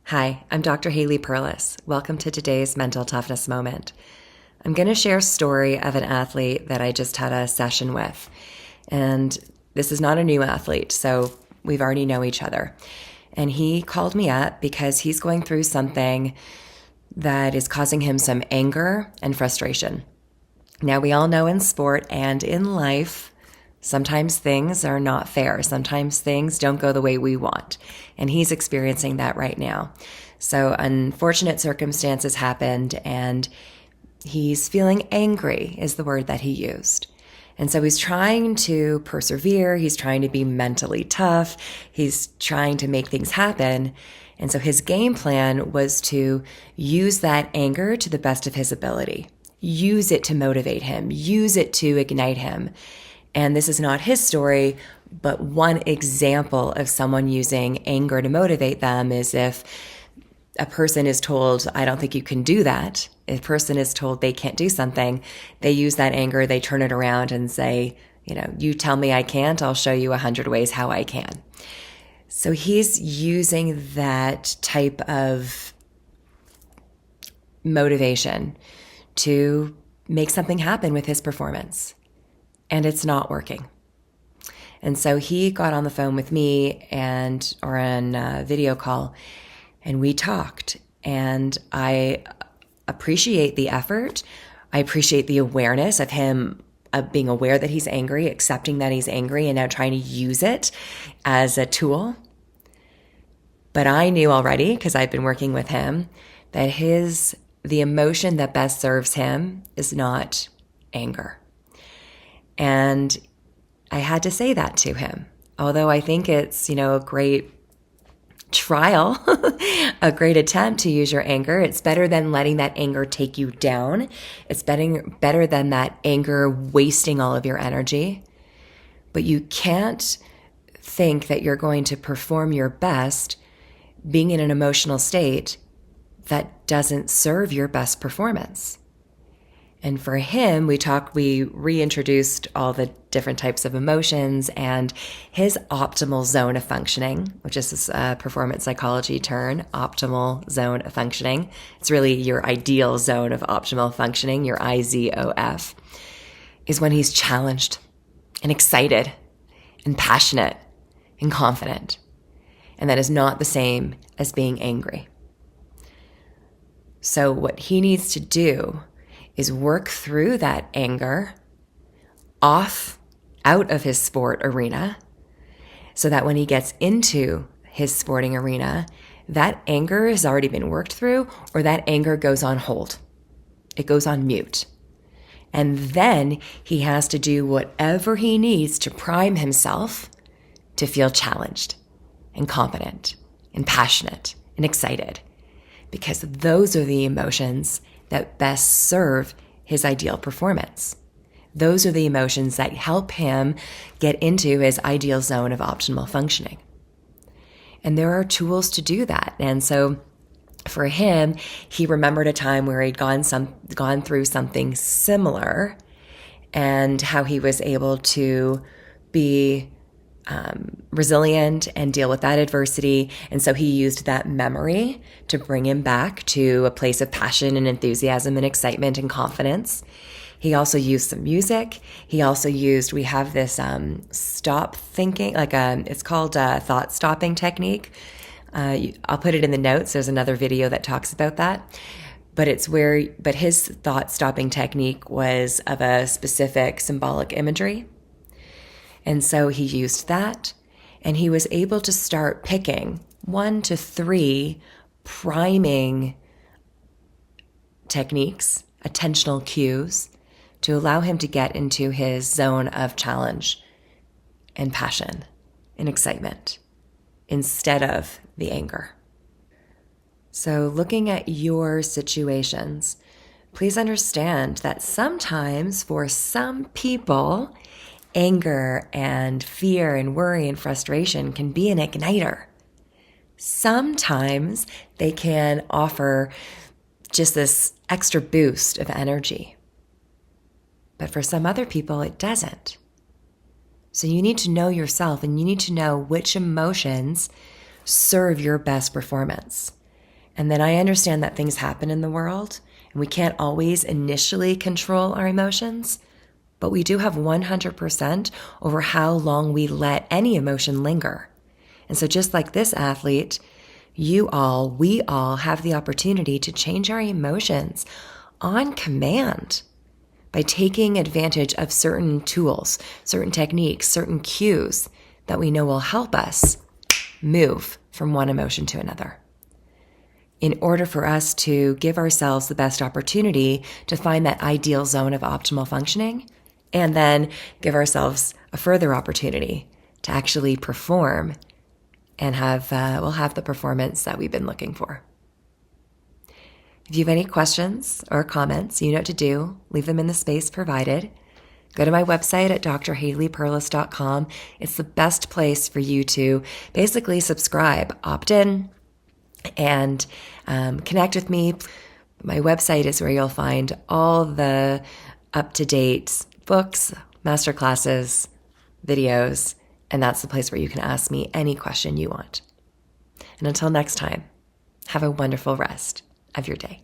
Hi, I'm Dr. Haley Perlus. Welcome to today's Mental Toughness Moment. I'm going to share a story of an athlete that I just had a session with. And this is not a new athlete, so we've already know each other. And he called me up because he's going through something that is causing him some anger and frustration. Now, we all know in sport and in life, sometimes things are not fair. Sometimes things don't go the way we want. And he's experiencing that right now. So unfortunate circumstances happened and he's feeling angry is the word that he used. And so he's trying to persevere. He's trying to be mentally tough. He's trying to make things happen. And so his game plan was to use that anger to the best of his ability. Use it to motivate him. Use it to ignite him. And this is not his story, but one example of someone using anger to motivate them is if a person is told, I don't think you can do that. If a person is told they can't do something, they use that anger, they turn it around and say, you tell me I can't, I'll show you 100 ways how I can. So he's using that type of motivation to make something happen with his performance. And it's not working. And so he got on the phone with me or on a video call, and we talked. And I appreciate the effort. I appreciate the awareness of him being aware that he's angry, accepting that he's angry, and now trying to use it as a tool. But I knew already, because I've been working with him, that the emotion that best serves him is not anger. And I had to say that to him, although I think it's, a great trial, a great attempt to use your anger. It's better than letting that anger take you down. It's better than that anger wasting all of your energy. But you can't think that you're going to perform your best being in an emotional state that doesn't serve your best performance. And for him, we reintroduced all the different types of emotions and his optimal zone of functioning, which is a performance psychology term, optimal zone of functioning. It's really your ideal zone of optimal functioning, your IZOF, is when he's challenged and excited and passionate and confident. And that is not the same as being angry. So what he needs to do is work through that anger out of his sport arena, so that when he gets into his sporting arena, that anger has already been worked through, or that anger goes on hold. It goes on mute. And then he has to do whatever he needs to prime himself to feel challenged and competent and passionate and excited, because those are the emotions that best serve his ideal performance. Those are the emotions that help him get into his ideal zone of optimal functioning. And there are tools to do that. And so for him, he remembered a time where he'd gone through something similar and how he was able to be resilient and deal with that adversity. And so he used that memory to bring him back to a place of passion and enthusiasm and excitement and confidence. He also used some music. He also we have this stop thinking, it's called a thought stopping technique. I'll put it in the notes. There's another video that talks about that. But his thought stopping technique was of a specific symbolic imagery. And so he used that, and he was able to start picking 1 to 3 priming techniques, attentional cues, to allow him to get into his zone of challenge and passion and excitement instead of the anger. So looking at your situations, please understand that sometimes for some people, anger and fear and worry and frustration can be an igniter. Sometimes they can offer just this extra boost of energy. But for some other people, it doesn't. So you need to know yourself, and you need to know which emotions serve your best performance. And then I understand that things happen in the world and we can't always initially control our emotions, but we do have 100% over how long we let any emotion linger. And so just like this athlete, we all have the opportunity to change our emotions on command by taking advantage of certain tools, certain techniques, certain cues that we know will help us move from one emotion to another. In order for us to give ourselves the best opportunity to find that ideal zone of optimal functioning, and then give ourselves a further opportunity to actually perform and we'll have the performance that we've been looking for. If you have any questions or comments, you know what to do. Leave them in the space provided. Go to my website at drhaleyperlus.com. It's the best place for you to basically subscribe, opt in, and connect with me. My website is where you'll find all the up-to-date books, masterclasses, videos, and that's the place where you can ask me any question you want. And until next time, have a wonderful rest of your day.